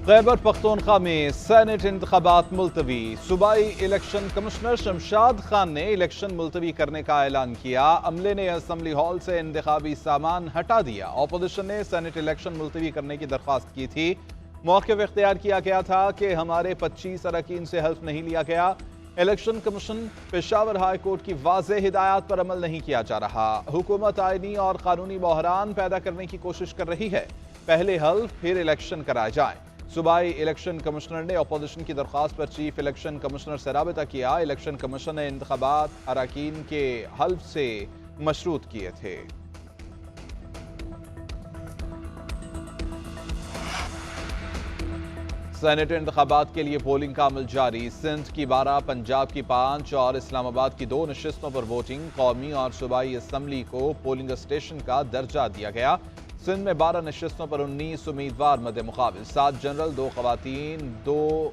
खैबर पख्तूनख्वा में सेनेट इंतखाबात मुलतवी। सूबाई इलेक्शन कमिश्नर शमशाद खान ने इलेक्शन मुलतवी करने का ऐलान किया। अमले ने असम्बली हॉल से इंतखाबी सामान हटा दिया। अपोजिशन ने सेनेट इलेक्शन मुलतवी करने की दरख्वास्त की थी। मौक़िफ़ इख्तियार किया गया था कि हमारे 25 अरकान से हल्फ नहीं लिया गया। Election commission Peshawar high court की वाज़ेह हिदायत पर अमल नहीं किया जा रहा। हुकूमत आईनी और कानूनी बहरान पैदा करने की कोशिश कर रही है। पहले हल्फ फिर इलेक्शन कराए जाए। सूबाई इलेक्शन कमिश्नर ने अपोजिशन की दरख्वास्त पर चीफ इलेक्शन कमिश्नर से राबिता किया। इलेक्शन कमीशन ने इंतखाबात अरकान के हल्फ से मशरूत किए थे। सेनेट इंतखाबात के लिए पोलिंग का अमल जारी। सिंध की 12, पंजाब की 5 और इस्लामाबाद की 2 नशिस्तों पर वोटिंग। कौमी और सूबाई असम्बली को पोलिंग स्टेशन का दर्जा दिया गया। सिंध में 12 नशिस्तों पर 19 उम्मीदवार मद मुकाबिल। 7 जनरल, 2 खवातीन, 2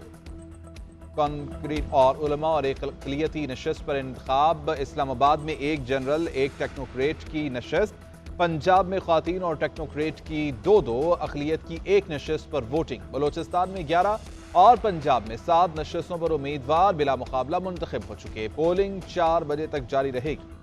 कॉन्क्रीट और उलमा और एक अक़लियती नशिस्त पर इंतखाब। इस्लामाबाद में 1 जनरल, 1 टेक्नोक्रेट की नशिस्त। पंजाब में ख़वातीन और टेक्नोक्रेट की 2-2, अक़लियत की 1 नशिस्त पर वोटिंग। बलोचिस्तान में 11 और पंजाब में 7 नशिस्तों पर उम्मीदवार बिला मुकाबला मुंतखब हो चुके। पोलिंग 4 बजे तक जारी रहेगी।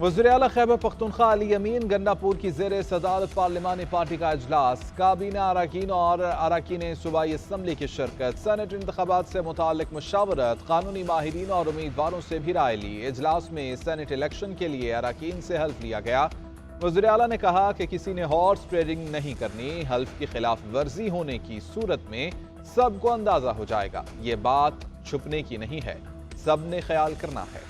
वज़ीर-ए-आला खैबर पख्तूनख्वा अली अमीन गन्नापुर की ज़ेर सदारत पार्लिमानी पार्टी का इजलास। काबीना अरकान और अरकान सूबाई असम्बली की शिरकत। सेनेट इंतखाबात से मुताल्लिक मुशावरत। कानूनी माहिरीन और उम्मीदवारों से भी राय ली। इजलास में सेनेट इलेक्शन के लिए अरकान से हल्फ लिया गया। वज़ीर-ए-आला ने कहा कि किसी ने हॉर्स ट्रेडिंग नहीं करनी। हल्फ की खिलाफ वर्जी होने की सूरत में सबको अंदाजा हो जाएगा। ये बात छुपने की नहीं है, सब ने ख्याल करना है।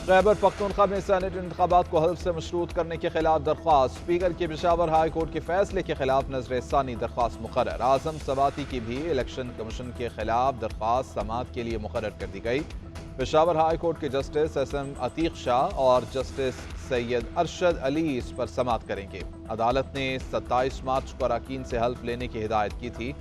खैबर पख्तूनख्वा में सेनेट इंतखाबात को हल्फ से मशरूत करने के खिलाफ दरख्वास्त। स्पीकर के पेशावर हाई कोर्ट के फैसले के खिलाफ नजर-ए-सानी दरख्वास्त मुकर्रर। आजम सवाती की भी इलेक्शन कमीशन के खिलाफ दरख्वास्त समाअत के लिए मुकर्रर कर दी गई। पेशावर हाई कोर्ट के जस्टिस SM अतीक शाह और जस्टिस सैयद अरशद अली इस पर समाअत करेंगे। अदालत ने 27 मार्च को अरकान से हल्फ लेने की हिदायत की थी।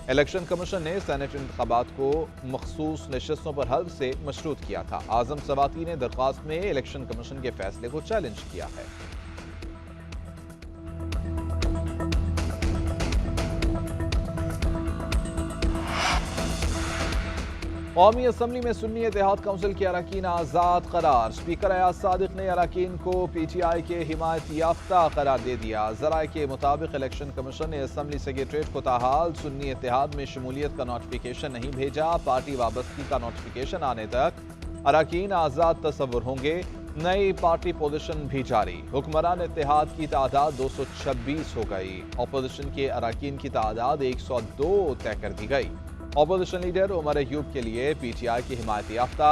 इलेक्शन कमीशन ने सेनेट इंतखाबात को मखसूस नशिस्तों पर हल्फ से मशरूत किया था। आजम सवाती ने दरख्वास्त में इलेक्शन कमीशन के फैसले को चैलेंज किया है। कौमी असम्बली में सुन्नी इत्तेहाद काउंसिल के अरकान आज़ाद करार। स्पीकर अयाज सादिक ने अरकान को PTI के हिमायत याफ्ता करार दे दिया। ज़राए के मुताबिक इलेक्शन कमीशन ने असम्बली सेक्रेटरीट को ताहाल सुन्नी इत्तेहाद में शमूलियत का नोटिफिकेशन नहीं भेजा। पार्टी वाबस्तगी का नोटिफिकेशन आने तक अरकान आज़ाद तस्वुर होंगे। नई पार्टी पोजीशन भी जारी। हुक्मरान इत्तेहाद की तादाद 226 हो गई। अपोजिशन के अरकान की तादाद 102 तय कर दी गई। अपोजिशन लीडर उमर अयूब के लिए PTI की हिमायत याफ्ता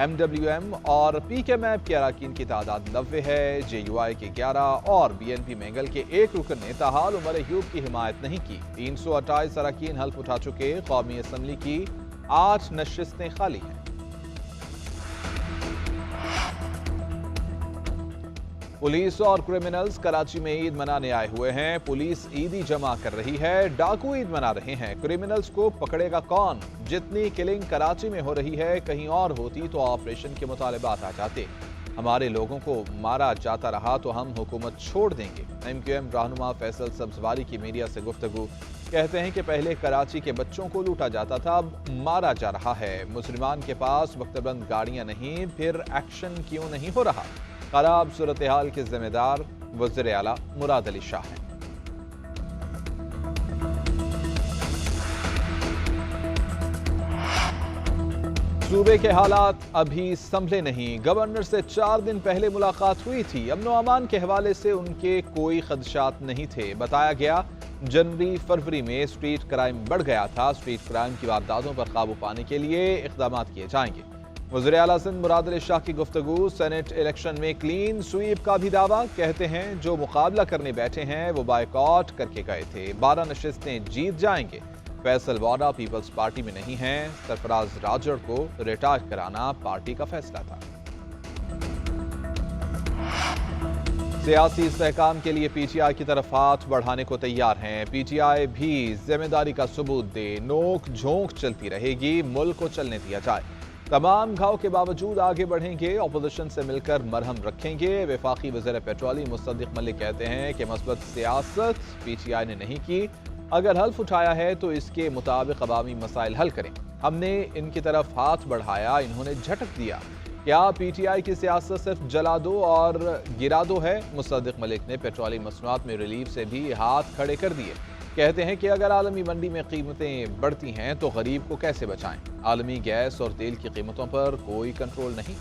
MWM और PKMAP के अरकान की तादाद 90 है। JUI के 11 और BNP मैंगल के 1 रुकन ने ताहाल उमर अयूब की हिमायत नहीं की। 328 अरकान हल्फ उठा चुके। कौमी असम्बली की 8 नशिस्तें खाली हैं। पुलिस और क्रिमिनल्स कराची में ईद मनाने आए हुए हैं। पुलिस ईदी जमा कर रही है, डाकू ईद मना रहे हैं। क्रिमिनल्स को पकड़ेगा कौन? जितनी किलिंग कराची में हो रही है कहीं और होती तो ऑपरेशन के मुतालिबात आ जाते। हमारे लोगों को मारा जाता रहा तो हम हुकूमत छोड़ देंगे। MQM रहनुमा फैसल सब्जवारी की मीडिया से गुफ्तगू। कहते हैं कि पहले कराची के बच्चों को लूटा जाता था, अब मारा जा रहा है। मुसलमान के पास वक्तबंद गाड़ियां नहीं, फिर एक्शन क्यों नहीं हो रहा? खराब सूरत हाल के जिम्मेदार वज़ीर-ए-आला मुराद अली शाह हैं। सूबे के हालात अभी संभले नहीं। गवर्नर से 4 दिन पहले मुलाकात हुई थी। अमन व अमान के हवाले से उनके कोई खदशात नहीं थे। बताया गया जनवरी फरवरी में स्ट्रीट क्राइम बढ़ गया था। स्ट्रीट क्राइम की वारदातों पर काबू पाने के लिए इक़दाम किए जाएंगे। वज़ीर-ए-आला सिंध मुराद अली शाह की गुफ्तगू। सेनेट इलेक्शन में क्लीन स्वीप का भी दावा। कहते हैं जो मुकाबला करने बैठे हैं वो बायकॉट करके गए थे। 12 नशिस्तें जीत जाएंगे। फैसल वाडा पीपल्स पार्टी में नहीं हैं। सरफराज राजड़ को रिटायर कराना पार्टी का फैसला था। सियासी इस्तेहकाम के लिए पीटीआई की तरफ हाथ बढ़ाने को तैयार हैं। पीटीआई भी जिम्मेदारी का सबूत दे, नोक झोंक चलती रहेगी, मुल्क को चलने दिया जाए। तमाम घाव के बावजूद आगे बढ़ेंगे, अपोजिशन से मिलकर मरहम रखेंगे। वफाकी वज़ीर पेट्रोलियम मुस्तदिक मलिक कहते हैं कि मस्बत सियासत पीटीआई ने नहीं की, अगर हल्फ उठाया है तो इसके मुताबिक अवामी मसाइल हल करें। हमने इनकी तरफ हाथ बढ़ाया, इन्होंने झटक दिया। क्या पीटीआई की सियासत सिर्फ जला दो और गिरा दो है? मुस्तदिक मलिक ने पेट्रोलियम मसनूआत में रिलीफ से भी हाथ खड़े कर दिए। कहते हैं कि अगर आलमी मंडी में कीमतें बढ़ती हैं तो गरीब को कैसे बचाएं? आलमी गैस और तेल की कीमतों पर कोई कंट्रोल नहीं।